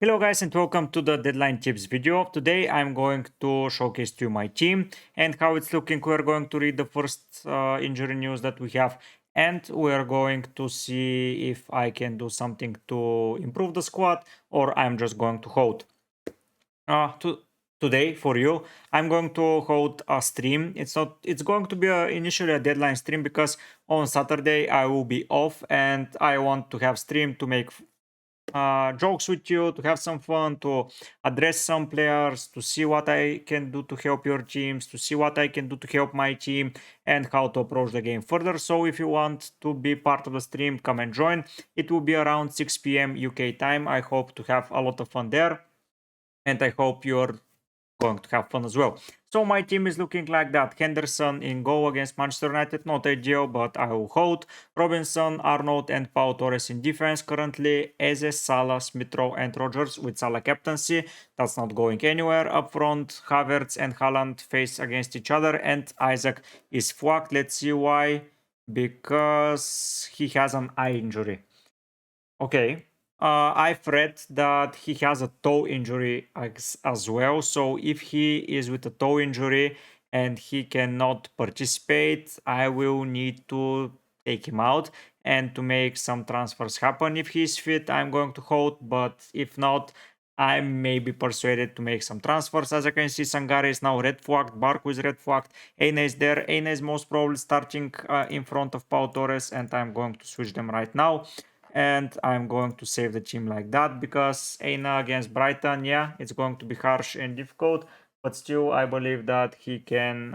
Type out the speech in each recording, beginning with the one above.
Hello guys and welcome to the deadline tips video. Today I'm going to showcase to you my team and how it's looking. We're going to read the first injury news that we have, and we're going to see if I can do something to improve the squad or I'm just going to hold. Today for you I'm going to hold a stream. It's going to be initially a deadline stream because on Saturday I will be off and I want to have stream to make jokes with you, to have some fun, to address some players, to see what I can do to help your teams, to see what I can do to help my team, and how to approach the game further. So if you want to be part of the stream, come and join. It will be around 6 p.m. UK time. I hope to have a lot of fun there, and I hope you're going to have fun as well. So my team is looking like that. Henderson in goal against Manchester United, not ideal, but I will hold. Robinson, Arnold and Pau Torres in defense. Currently, Eze, Salah, Smith-Rowe and Rodgers with Salah captaincy. That's not going anywhere. Up front, Havertz and Haaland face against each other and Isaac is fucked. Let's see why. Because he has an eye injury. Okay. I've read that he has a toe injury as well. So if he is with a toe injury and he cannot participate, I will need to take him out and to make some transfers happen. If he's fit, I'm going to hold, but if not, I may be persuaded to make some transfers. As you can see, Sangare is now red flagged, Barco is red flagged, Eina is there. Eina is most probably starting in front of Pau Torres, and I'm going to switch them right now. And I'm going to save the team like that because Eina against Brighton, yeah, it's going to be harsh and difficult, but still I believe that he can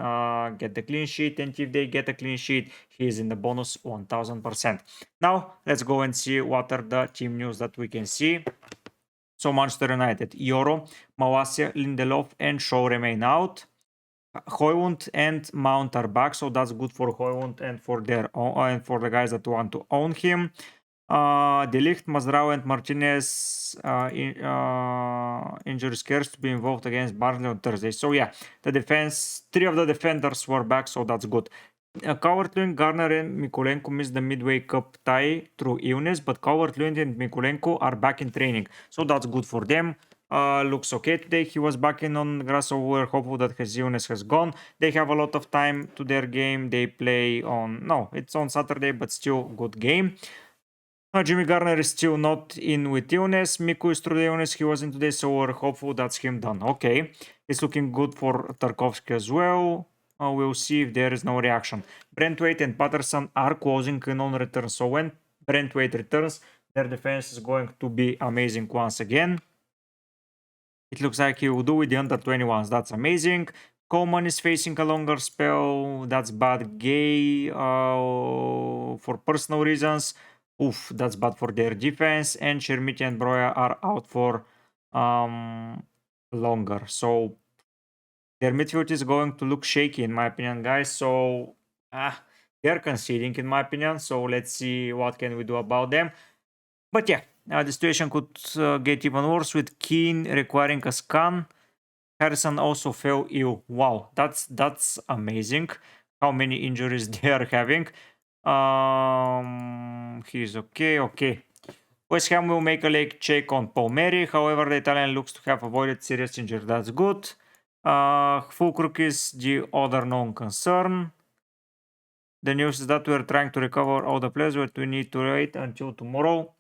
get the clean sheet, and if they get a clean sheet, he is in the bonus 1000%. Now let's go and see what are the team news that we can see. So Manchester United, Euro, Mawasia, Lindelof and Shaw remain out. Højlund and Mount are back, so that's good for Højlund and for the guys that want to own him. De Ligt, Mazrao and Martinez injury scares to be involved against Barnsley on Thursday. So yeah, the defense, 3 of the defenders were back, so that's good. Calvert-Lewin, Garner and Mikulenko missed the Midway Cup tie through illness, but Calvert-Lewin and Mikulenko are back in training, so that's good for them. Looks okay today. He was back in on grass, so we're hopeful that his illness has gone. They have a lot of time to their game. They play on, no, it's on Saturday, but still good game. Jimmy Garner is still not in with illness. Miku is through the illness. He wasn't today, so we're hopeful that's him done. Okay, it's looking good for Tarkovsky as well. We'll see if there is no reaction. Brentwaite and Patterson are closing in on return. So when Brentwaite returns, their defense is going to be amazing once again. It looks like he will do with the under 21s. That's amazing. Coleman is facing a longer spell. That's bad. Gay for personal reasons. Oof, that's bad for their defense. And Chermiti and Broya are out for longer. So their midfield is going to look shaky in my opinion, guys. So they're conceding in my opinion. So let's see what can we do about them. But yeah, the situation could get even worse with Keane requiring a scan. Harrison also fell ill. Wow, that's amazing. How many injuries they are having. He's okay. Okay. West Ham will make a leg check on Palmieri. However, the Italian looks to have avoided serious injury. That's good. Fulkrug is the other known concern. The news is that we're trying to recover all the players, but we need to wait until tomorrow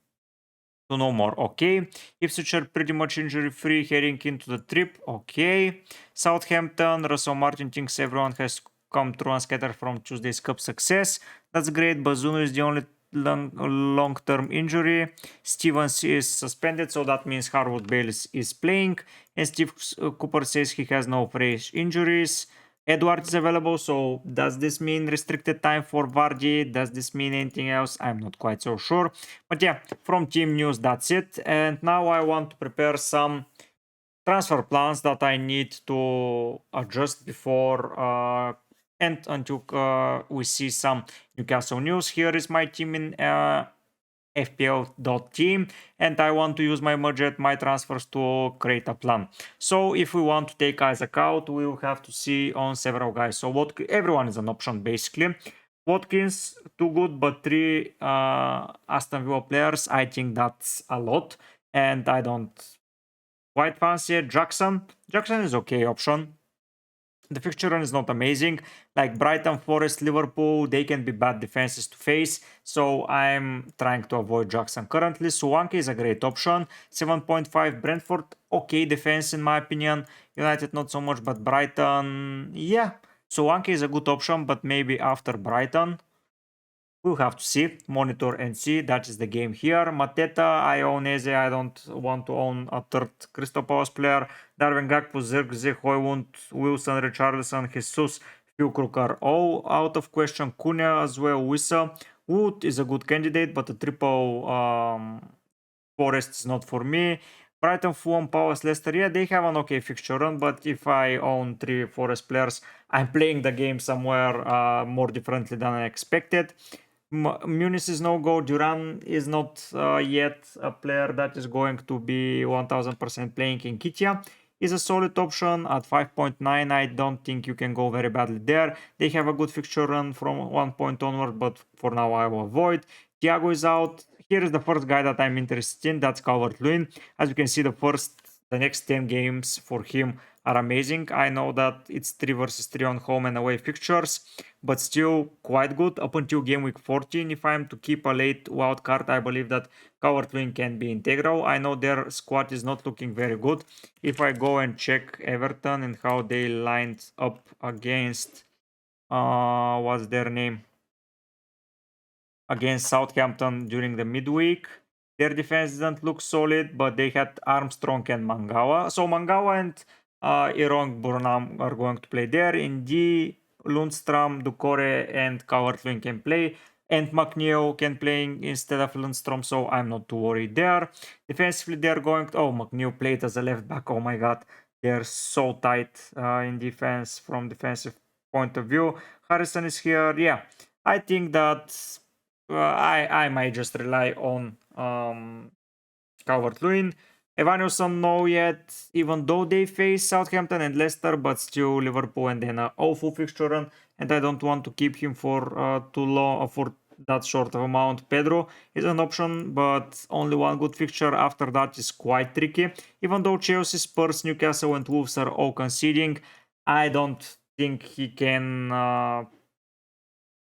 to know more. Okay. Ipswich are pretty much injury free heading into the trip. Okay. Southampton, Russell Martin thinks everyone has come through unscattered from Tuesday's Cup success. That's great. Bazunu is the only long-term injury. Stevens is suspended, so that means Harwood Bales is playing. And Steve Cooper says he has no fresh injuries. Edward is available, so does this mean restricted time for Vardy? Does this mean anything else? I'm not quite so sure. But yeah, from team news, that's it. And now I want to prepare some transfer plans that I need to adjust before and until we see some Newcastle news. Here is my team in FPL.team, and I want to use my budget, my transfers to create a plan. So if we want to take Isaac out, we will have to see on several guys. So everyone is an option basically. Watkins, too good, but 3 Aston Villa players, I think that's a lot, and I don't quite fancy. Jackson is okay option. The fixture run is not amazing. Like Brighton, Forest, Liverpool, they can be bad defenses to face. So I'm trying to avoid Jackson currently. Suwanke is a great option. 7.5 Brentford, okay defense in my opinion. United not so much, but Brighton, yeah. Suwanke is a good option, but maybe after Brighton. We'll have to see, monitor and see. That is the game here. Mateta, I own Eze. I don't want to own a third Crystal Palace player. Darwin Gakpo, Zirkzee, Højlund, Wilson, Richarlison, Jesus, Füllkrug are all out of question. Cunha as well. Wissa. Wood is a good candidate, but a triple Forest is not for me. Brighton, Fulham, Palace, Leicester, yeah, they have an okay fixture run, but if I own 3 Forest players, I'm playing the game somewhere more differently than I expected. Muniz is no go. Duran is not yet a player that is going to be 1000% playing in Kitia. Is a solid option at 5.9. I don't think you can go very badly there. They have a good fixture run from 1 point onward, but for now I will avoid. Thiago is out. Here is the first guy that I'm interested in. That's Calvert-Lewin. As you can see, the next 10 games for him are amazing. I know that it's 3 versus 3 on home and away fixtures, but still quite good up until game week 14. If I'm to keep a late wild card, I believe that Calvert-Lewin can be integral. I know their squad is not looking very good. If I go and check Everton and how they lined up against what's their name? Against Southampton during the midweek. Their defense didn't look solid, but they had Armstrong and Mangawa. So Mangawa and Irong Burnham are going to play there. In D, Lundstrom, Ducore, and Calvert-Lewin can play. And McNeil can play instead of Lundstrom, so I'm not too worried there. Defensively, they're going to... Oh, McNeil played as a left back. Oh my god. They're so tight in defense from defensive point of view. Harrison is here. Yeah, I think that I might just rely on Calvert-Lewin. Evanilson, no yet, even though they face Southampton and Leicester, but still Liverpool and then an awful fixture run, and I don't want to keep him for too long, for that short of amount. Pedro is an option, but only one good fixture after that is quite tricky. Even though Chelsea, Spurs, Newcastle and Wolves are all conceding, I don't think he can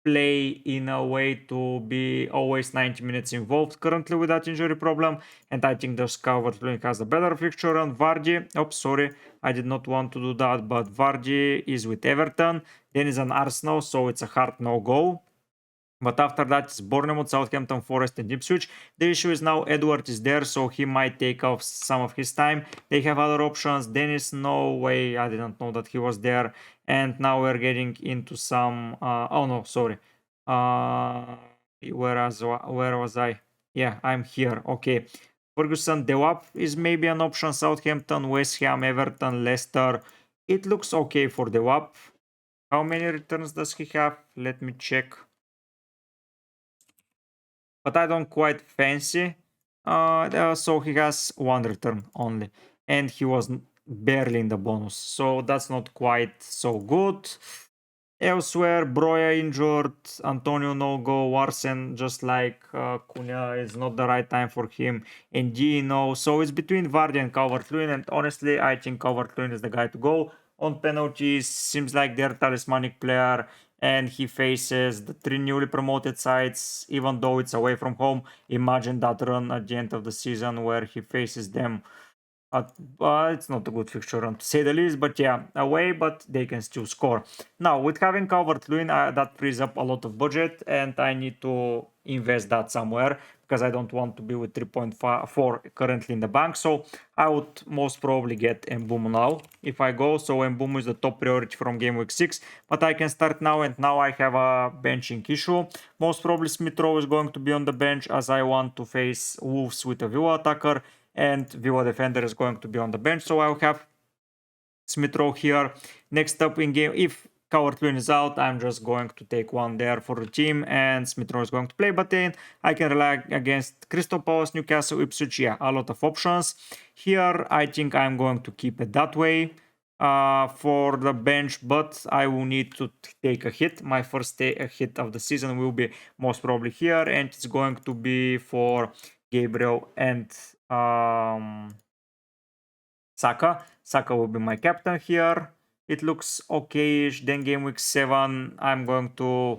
play in a way to be always 90 minutes involved currently with that injury problem, and I think the Calvert-Lewin has a better fixture. And Vardy, oh sorry, I did not want to do that, but Vardy is with Everton, then is an Arsenal, so it's a hard no-go. But after that, it's Bournemouth, Southampton, Forest, and Ipswich. The issue is now Edward is there, so he might take off some of his time. They have other options. Dennis, no way. I didn't know that he was there. And now we're getting into some... oh no, sorry. Where was I? Yeah, I'm here. Okay. Ferguson, Dewap is maybe an option. Southampton, West Ham, Everton, Leicester. It looks okay for Dewap. How many returns does he have? Let me check. But I don't quite fancy. So he has 1 return only, and he was barely in the bonus, so that's not quite so good. Elsewhere, Broya injured, Antonio no go, Warsen just like Cunha is not the right time for him, and Gino. So it's between Vardy and Calvert-Lewin, and honestly, I think Calvert-Lewin is the guy to go. On penalties, seems like their talismanic player, and he faces the 3 newly promoted sides, even though it's away from home. Imagine that run at the end of the season where he faces them. It's not a good fixture run to say the least, but yeah, away, but they can still score. Now, with having Calvert-Lewin, that frees up a lot of budget, and I need to invest that somewhere because I don't want to be with 3.4 currently in the bank. So I would most probably get Mbeumo now if I go. So Mbeumo is the top priority from game week 6, but I can start now, and now I have a benching issue. Most probably Smith Rowe is going to be on the bench as I want to face Wolves with a Villa attacker, and Villa defender is going to be on the bench. So I'll have Smith Rowe here. Next up in game, if Calvert-Lewin is out, I'm just going to take one there for the team, and Smith Rowe is going to play. But then I can rely against Crystal Palace, Newcastle, Ipswich. Yeah, a lot of options. Here, I think I'm going to keep it that way for the bench, but I will need to take a hit. My first hit of the season will be most probably here, and it's going to be for Gabriel and Saka. Saka will be my captain here. It looks okay-ish. Then game week 7, I'm going to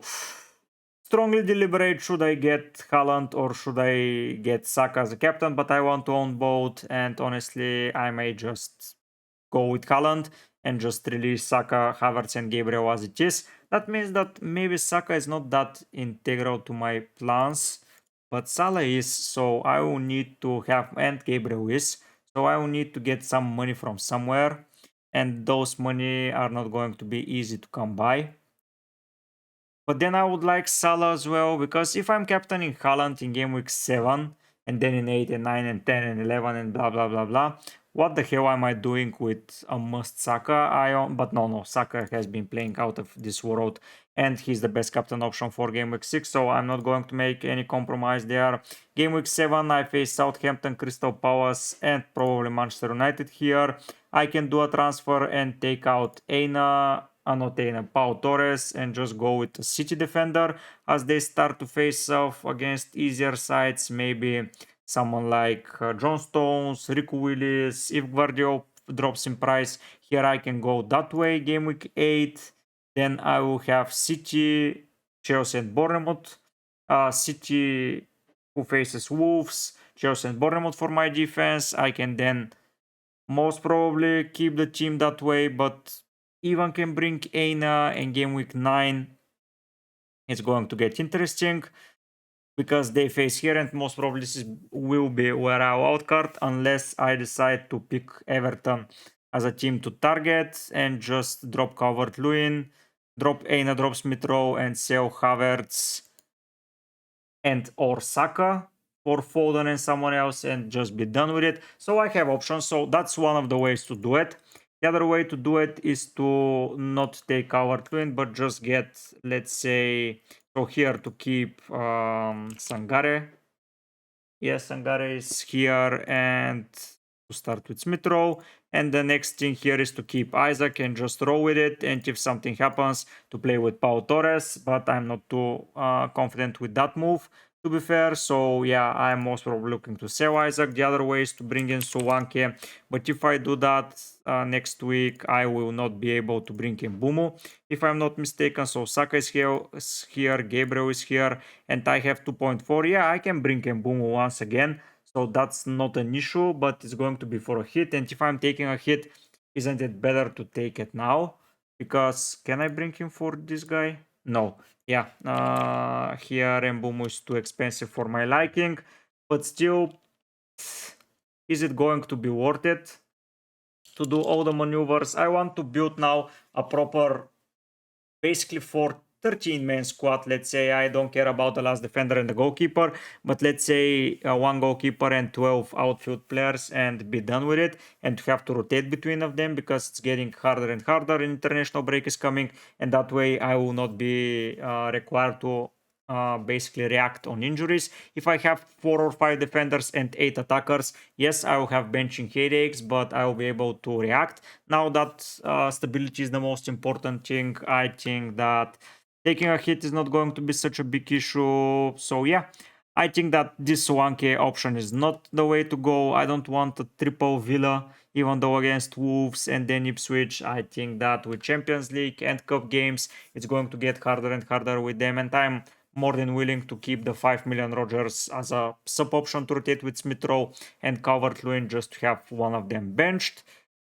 strongly deliberate should I get Haaland or should I get Saka as a captain, but I want to own both, and honestly, I may just go with Haaland and just release Saka, Havertz, and Gabriel as it is. That means that maybe Saka is not that integral to my plans, but Salah is, so I will need to have, and Gabriel is, so I will need to get some money from somewhere, and those money are not going to be easy to come by. But then I would like Salah as well, because if I'm captaining Haaland in game week 7, and then in 8 and 9 and 10 and 11 and blah blah blah blah, what the hell am I doing with a must Saka? But no, Saka has been playing out of this world, and he's the best captain option for game week 6, so I'm not going to make any compromise there. Game week 7, I face Southampton, Crystal Palace, and probably Manchester United here. I can do a transfer and take out Aina, Pau Torres, and just go with the City defender as they start to face off against easier sides. Maybe someone like John Stones, Rico Willis. If Guardiola drops in price, here I can go that way. Game week 8, then I will have City, Chelsea, and Bournemouth. City who faces Wolves, Chelsea, and Bournemouth for my defense. I can then most probably keep the team that way, but even can bring Aina in game week 9. It's going to get interesting because they face here, and most probably this will be where I'll outcard unless I decide to pick Everton as a team to target and just drop Calvert-Lewin, drop Aina, drop Smith-Rowe, and sell Havertz and or Saka for Foden and someone else and just be done with it. So I have options, so that's one of the ways to do it. The other way to do it is to not take our twin, but just get, let's say, so here to keep Sangare. Yes, Sangare is here, and to start with Smith-Rowe. And the next thing here is to keep Isaac and just roll with it. And if something happens, to play with Pau Torres, but I'm not too confident with that move, to be fair. So yeah, I'm most probably looking to sell Isaac. The other way is to bring in Solanke, but if I do that next week, I will not be able to bring in Bumu, if I'm not mistaken. So Saka is here, Gabriel is here, and I have 2.4. Yeah, I can bring in Bumu once again, so that's not an issue, but it's going to be for a hit. And if I'm taking a hit, isn't it better to take it now? Because can I bring him for this guy? No. Yeah, here Mbumu is too expensive for my liking, but still, is it going to be worth it to do all the maneuvers? I want to build now a proper, basically for 13-man squad. Let's say I don't care about the last defender and the goalkeeper, but let's say one goalkeeper and 12 outfield players and be done with it, and to have to rotate between of them because it's getting harder and harder. International break is coming, and that way I will not be required to basically react on injuries. If I have 4 or 5 defenders and 8 attackers, yes, I will have benching headaches, but I will be able to react. Now that stability is the most important thing, I think that taking a hit is not going to be such a big issue. So yeah, I think that this 1k option is not the way to go. I don't want a triple Villa, even though against Wolves and then Ipswich. I think that with Champions League and Cup games, it's going to get harder and harder with them, and I'm more than willing to keep the 5 million Rodgers as a sub option to rotate with Smith-Rowe and Calvert-Lewin just to have one of them benched.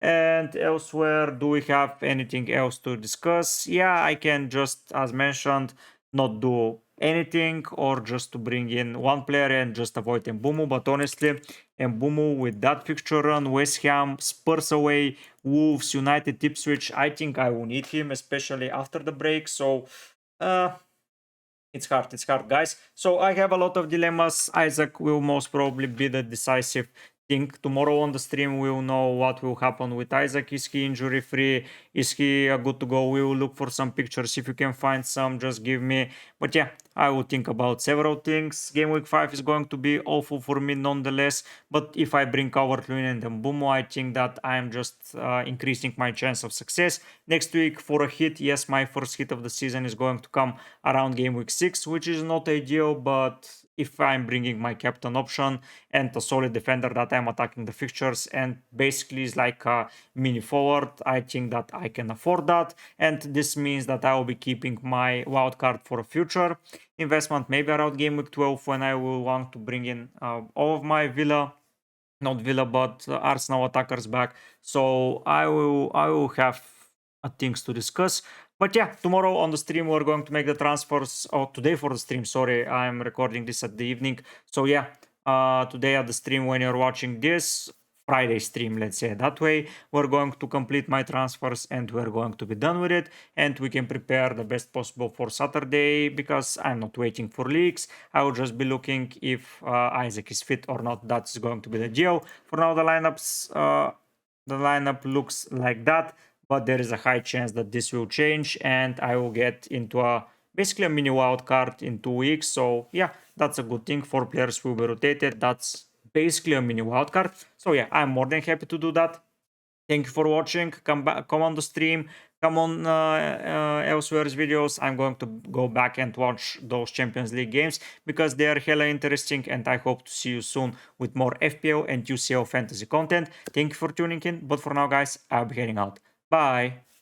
And elsewhere, do we have anything else to discuss? Yeah, I can just, as mentioned, not do anything or just to bring in one player and just avoid Mbumu. But honestly, Mbumu with that fixture run, West Ham, Spurs away, Wolves, United, Ipswich, I think I will need him, especially after the break. So it's hard, guys. So I have a lot of dilemmas. Isaac will most probably be the decisive thing. Tomorrow on the stream, we'll know what will happen with Isaac. Is he injury free? Is he good to go? We will look for some pictures. If you can find some, just give me. But yeah, I will think about several things. Game week 5 is going to be awful for me nonetheless. But if I bring Calvert-Lewin and Mbumo, I think that I'm just increasing my chance of success. Next week for a hit, yes, my first hit of the season is going to come around game week 6, which is not ideal, but if I'm bringing my captain option and a solid defender that I'm attacking the fixtures and basically is like a mini forward, I think that I can afford that. And this means that I will be keeping my wildcard for a future investment, maybe around Gameweek 12 when I will want to bring in all of my not Villa, but Arsenal attackers back. So I will have things to discuss. But yeah, tomorrow on the stream we're going to make the transfers. Oh, today for the stream. Sorry, I'm recording this at the evening. So yeah, today at the stream when you're watching this Friday stream, let's say that way, we're going to complete my transfers and we're going to be done with it, and we can prepare the best possible for Saturday because I'm not waiting for leaks. I will just be looking if Isaac is fit or not. That's going to be the deal. For now, the lineup looks like that, but there is a high chance that this will change, and I will get into basically a mini wild card in 2 weeks. So yeah, that's a good thing. 4 players will be rotated. That's basically a mini wild card. So yeah, I'm more than happy to do that. Thank you for watching. Come back, come on the stream, come on elsewhere's videos. I'm going to go back and watch those Champions League games because they are hella interesting, and I hope to see you soon with more FPL and UCL fantasy content. Thank you for tuning in, but for now guys, I'll be heading out. Bye!